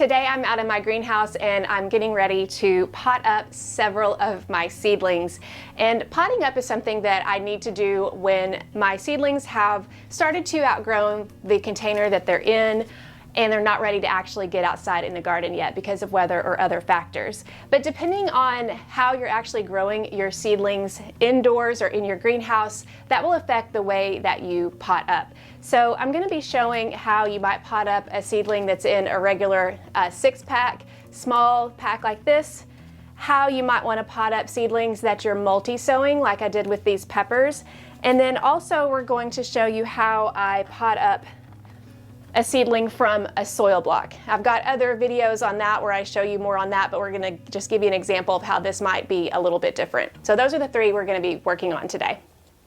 Today I'm out in my greenhouse and I'm getting ready to pot up several of my seedlings. And potting up is something that I need to do when my seedlings have started to outgrow the container that they're in and they're not ready to actually get outside in the garden yet because of weather or other factors. But depending on how you're actually growing your seedlings indoors or in your greenhouse, that will affect the way that you pot up. So I'm going to be showing how you might pot up a seedling that's in a regular 6-pack, small pack like this, how you might want to pot up seedlings that you're multi-sowing like I did with these peppers, and then also we're going to show you how I pot up a seedling from a soil block. I've got other videos on that where I show you more on that, but we're going to just give you an example of how this might be a little bit different. So those are the three we're going to be working on today.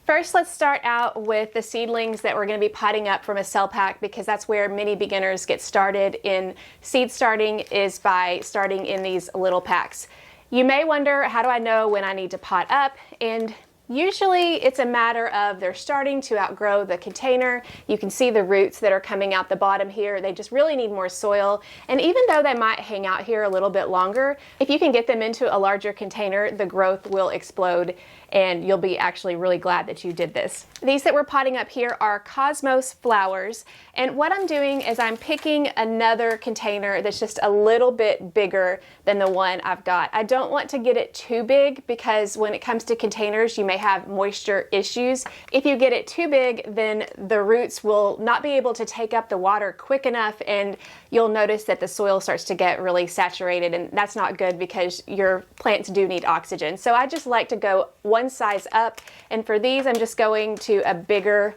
First, let's start out with the seedlings that we're going to be potting up from a cell pack, because that's where many beginners get started in seed starting, is by starting in these little packs. You may wonder, how do I know when I need to pot up? And usually it's a matter of they're starting to outgrow the container. You can see the roots that are coming out the bottom here. They just really need more soil. And even though they might hang out here a little bit longer, if you can get them into a larger container, the growth will explode and you'll be actually really glad that you did this. These that we're potting up here are Cosmos flowers. And what I'm doing is I'm picking another container that's just a little bit bigger than the one I've got. I don't want to get it too big because when it comes to containers, you may have moisture issues. If you get it too big, then the roots will not be able to take up the water quick enough, and you'll notice that the soil starts to get really saturated, and that's not good because your plants do need oxygen. So I just like to go one size up, and for these I'm just going to a bigger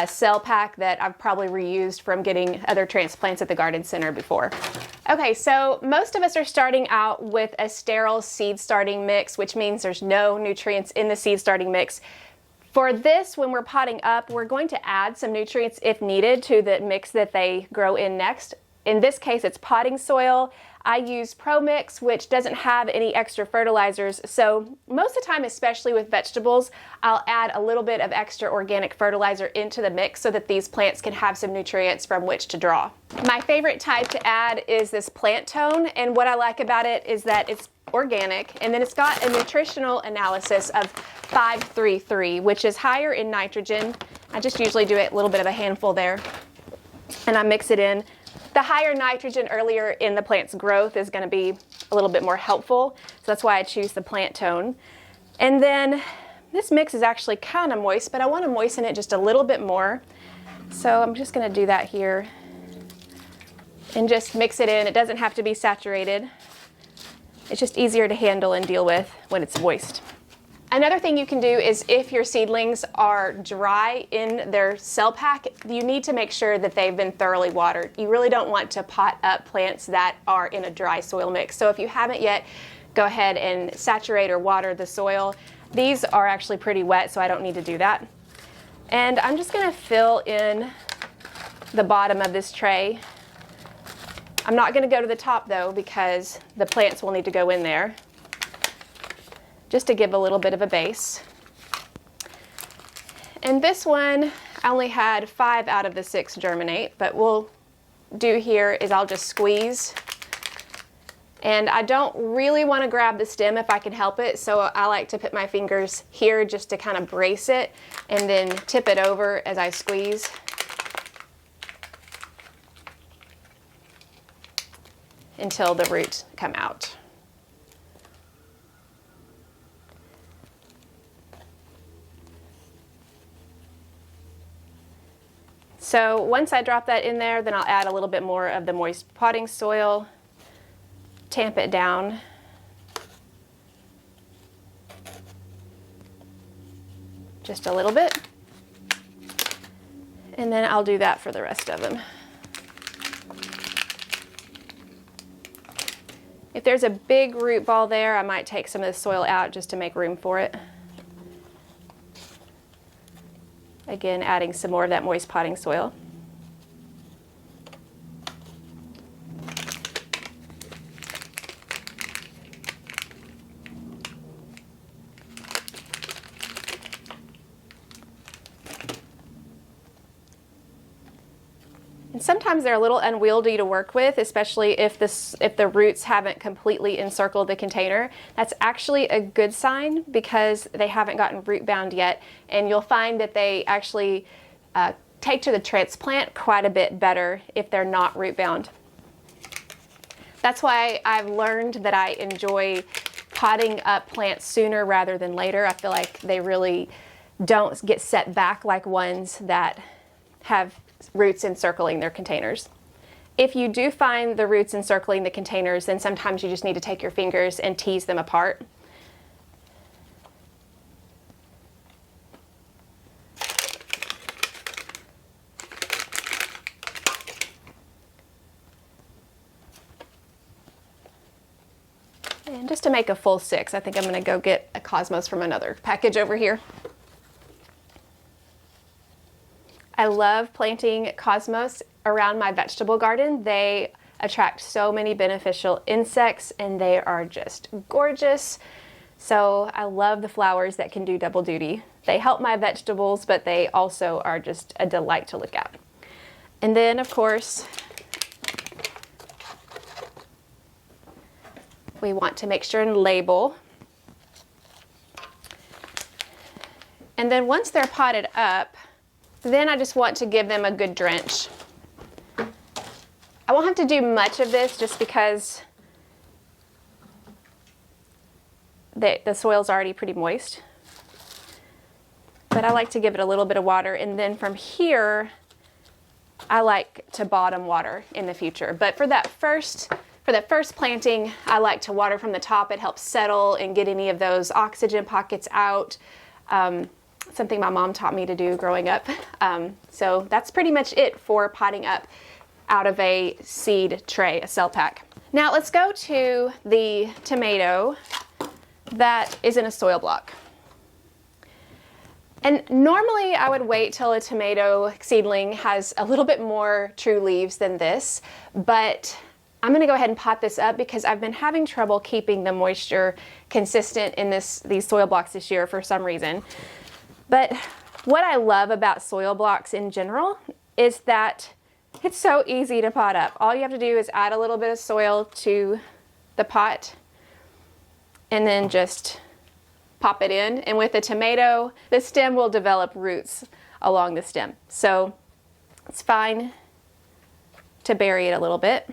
cell pack that I've probably reused from getting other transplants at the garden center before. Okay, so most of us are starting out with a sterile seed starting mix, which means there's no nutrients in the seed starting mix. For this, when we're potting up, we're going to add some nutrients if needed to the mix that they grow in next. In this case, it's potting soil. I use Pro Mix, which doesn't have any extra fertilizers. So most of the time, especially with vegetables, I'll add a little bit of extra organic fertilizer into the mix so that these plants can have some nutrients from which to draw. My favorite type to add is this Plant Tone, and what I like about it is that it's organic, and then it's got a nutritional analysis of 5-3-3, which is higher in nitrogen. I just usually do a little bit of a handful there, and I mix it in. The higher nitrogen earlier in the plant's growth is going to be a little bit more helpful, so that's why I choose the Plant Tone. And then this mix is actually kind of moist, but I want to moisten it just a little bit more. So I'm just going to do that here and just mix it in. It doesn't have to be saturated. It's just easier to handle and deal with when it's moist. Another thing you can do is if your seedlings are dry in their cell pack, you need to make sure that they've been thoroughly watered. You really don't want to pot up plants that are in a dry soil mix. So if you haven't yet, go ahead and saturate or water the soil. These are actually pretty wet, so I don't need to do that. And I'm just going to fill in the bottom of this tray. I'm not going to go to the top though, because the plants will need to go in there, just to give a little bit of a base. And this one, I only had 5 out of the 6 germinate, but we'll do here is I'll just squeeze. And I don't really want to grab the stem if I can help it, so I like to put my fingers here just to kind of brace it and then tip it over as I squeeze. Until the roots come out. So once I drop that in there, then I'll add a little bit more of the moist potting soil, tamp it down, just a little bit, and then I'll do that for the rest of them. If there's a big root ball there, I might take some of the soil out just to make room for it. Again, adding some more of that moist potting soil. sometimes they're a little unwieldy to work with, especially if the roots haven't completely encircled the container. That's actually a good sign because they haven't gotten root bound yet, and you'll find that they actually take to the transplant quite a bit better if they're not root bound. That's why I've learned that I enjoy potting up plants sooner rather than later. I feel like they really don't get set back like ones that have roots encircling their containers. If you do find the roots encircling the containers, then sometimes you just need to take your fingers and tease them apart. And just to make a full 6, I think I'm going to go get a Cosmos from another package over here. I love planting Cosmos around my vegetable garden. They attract so many beneficial insects and they are just gorgeous. So I love the flowers that can do double duty. They help my vegetables, but they also are just a delight to look at. And then, of course, we want to make sure and label. And then once they're potted up, then I just want to give them a good drench. I won't have to do much of this just because the soil's already pretty moist. But I like to give it a little bit of water, and then from here, I like to bottom water in the future. But for that first planting, I like to water from the top. It helps settle and get any of those oxygen pockets out. Something my mom taught me to do growing up. So that's pretty much it for potting up out of a seed tray, a cell pack. Now let's go to the tomato that is in a soil block. And normally I would wait till a tomato seedling has a little bit more true leaves than this, but I'm going to go ahead and pot this up because I've been having trouble keeping the moisture consistent in these soil blocks this year for some reason. But what I love about soil blocks in general is that it's so easy to pot up. All you have to do is add a little bit of soil to the pot and then just pop it in. And with a tomato, the stem will develop roots along the stem. So it's fine to bury it a little bit.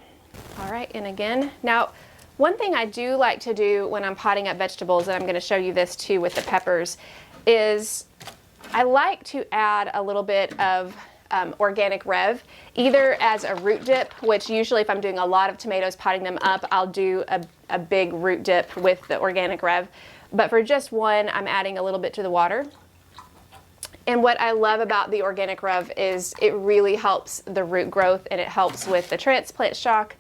All right, and again, now one thing I do like to do when I'm potting up vegetables, and I'm going to show you this too with the peppers, is I like to add a little bit of organic rev, either as a root dip, which usually if I'm doing a lot of tomatoes, potting them up, I'll do a big root dip with the organic rev. But for just one, I'm adding a little bit to the water. And what I love about the organic rev is it really helps the root growth and it helps with the transplant shock.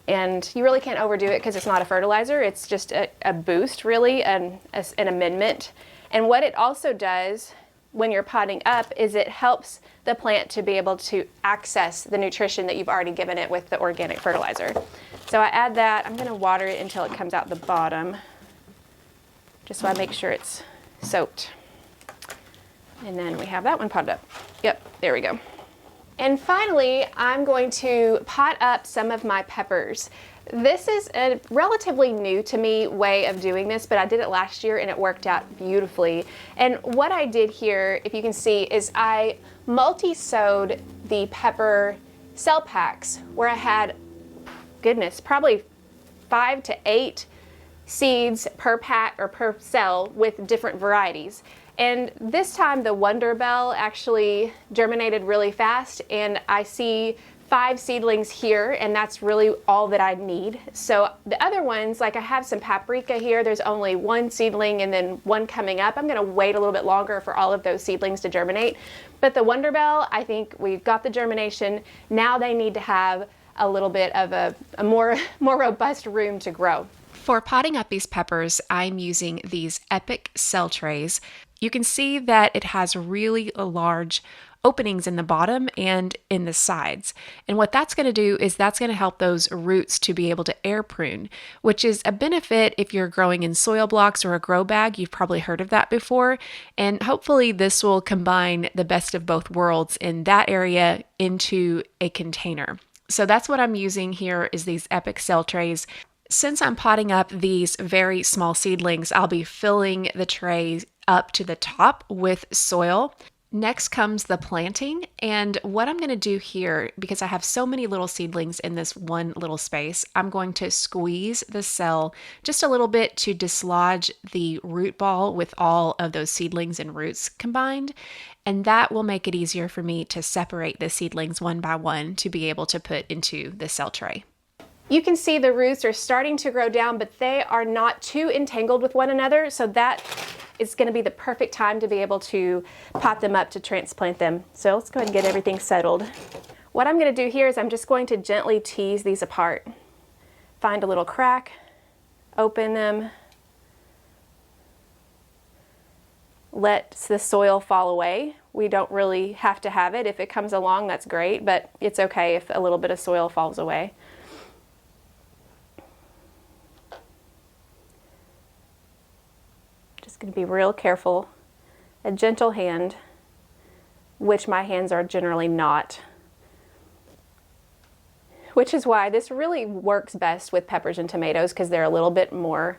And you really can't overdo it because it's not a fertilizer. It's just a boost, really, and an amendment. And what it also does when you're potting up is it helps the plant to be able to access the nutrition that you've already given it with the organic fertilizer. So I add that. I'm going to water it until it comes out the bottom, just so I make sure it's soaked. And then we have that one potted up. Yep, there we go. And finally, I'm going to pot up some of my peppers. This is a relatively new to me way of doing this, but I did it last year and it worked out beautifully. And what I did here, if you can see, is I multi-sowed the pepper cell packs where I had, goodness, probably 5 to 8 seeds per pack or per cell with different varieties. And this time the Wonder Bell actually germinated really fast, and I see 5 seedlings here, and that's really all that I need. So the other ones, like I have some paprika here, there's only 1 seedling and then 1 coming up. I'm gonna wait a little bit longer for all of those seedlings to germinate. But the Wonder Bell, I think we've got the germination. Now they need to have a little bit of a more robust room to grow. For potting up these peppers, I'm using these Epic cell trays. You can see that it has really large openings in the bottom and in the sides. And what that's going to do is that's going to help those roots to be able to air prune, which is a benefit if you're growing in soil blocks or a grow bag. You've probably heard of that before. And hopefully this will combine the best of both worlds in that area into a container. So that's what I'm using here is these Epic cell trays. Since I'm potting up these very small seedlings, I'll be filling the trays up to the top with soil. Next comes the planting, and what I'm going to do here, because I have so many little seedlings in this one little space, I'm going to squeeze the cell just a little bit to dislodge the root ball with all of those seedlings and roots combined, and that will make it easier for me to separate the seedlings one by one to be able to put into the cell tray. You can see the roots are starting to grow down, but they are not too entangled with one another, so that is going to be the perfect time to be able to pot them up to transplant them. So let's go ahead and get everything settled. What I'm going to do here is I'm just going to gently tease these apart. Find a little crack, open them, let the soil fall away. We don't really have to have it. If it comes along, that's great, but it's okay if a little bit of soil falls away. Just going to be real careful, a gentle hand, which my hands are generally not, which is why this really works best with peppers and tomatoes because they're a little bit more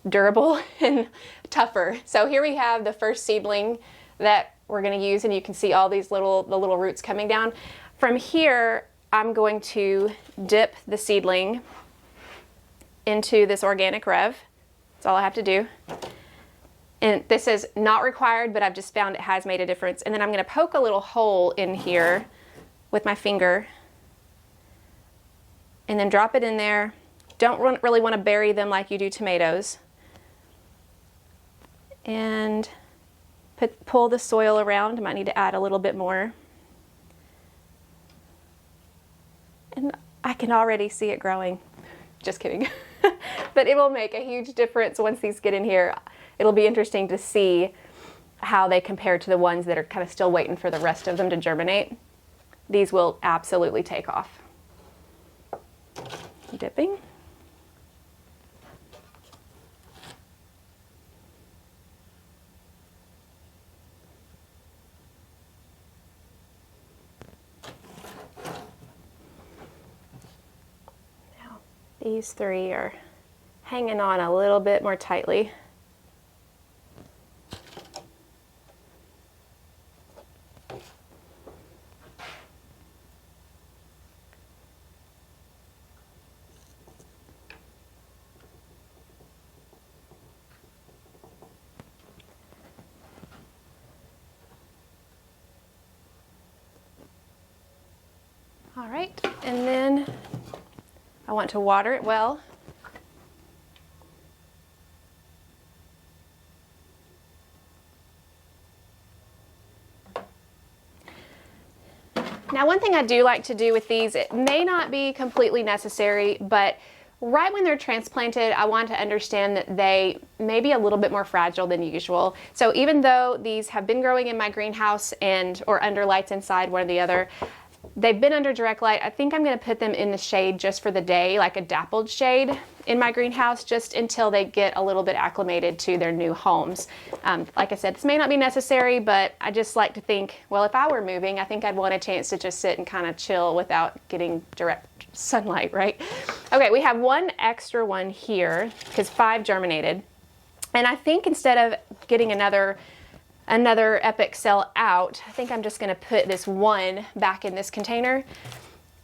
durable and tougher. So here we have the first seedling that we're going to use, and you can see all these the little roots coming down. From here, I'm going to dip the seedling into this organic rev. That's all I have to do. And this is not required, but I've just found it has made a difference. And then I'm going to poke a little hole in here with my finger and then drop it in there. Don't really want to bury them like you do tomatoes. And pull the soil around. I might need to add a little bit more. And I can already see it growing. Just kidding. But it will make a huge difference once these get in here. It'll be interesting to see how they compare to the ones that are kind of still waiting for the rest of them to germinate. These will absolutely take off. Dipping. Now, these three are hanging on a little bit more tightly. All right, and then I want to water it well. Now, one thing I do like to do with these, it may not be completely necessary, but right when they're transplanted, I want to understand that they may be a little bit more fragile than usual. So even though these have been growing in my greenhouse or under lights inside, one or the other, they've been under direct light. I think I'm going to put them in the shade just for the day, like a dappled shade in my greenhouse, just until they get a little bit acclimated to their new homes. Like I said, this may not be necessary, but I just like to think, well, if I were moving, I think I'd want a chance to just sit and kind of chill without getting direct sunlight, right? Okay, we have one extra one here because 5 germinated. And I think instead of getting another Epic cell out, I think I'm just going to put this one back in this container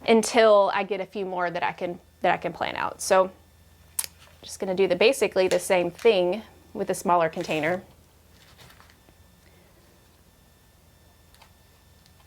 until I get a few more that I can plant out. So just going to do basically the same thing with a smaller container.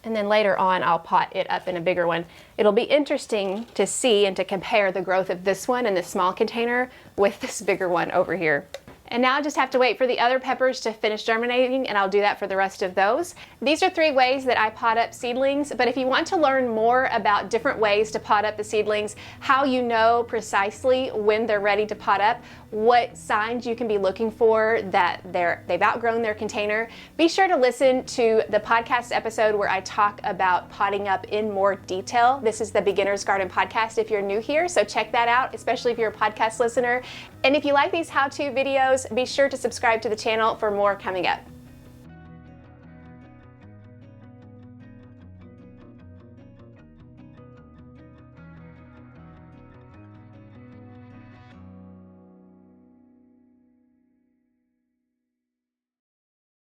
And then later on, I'll pot it up in a bigger one. It'll be interesting to see and to compare the growth of this one in this small container with this bigger one over here. And now I just have to wait for the other peppers to finish germinating, and I'll do that for the rest of those. These are 3 ways that I pot up seedlings, but if you want to learn more about different ways to pot up the seedlings, how you know precisely when they're ready to pot up, what signs you can be looking for that they've outgrown their container, be sure to listen to the podcast episode where I talk about potting up in more detail. This is the Beginner's Garden Podcast if you're new here, so check that out, especially if you're a podcast listener. And if you like these how-to videos, be sure to subscribe to the channel for more coming up.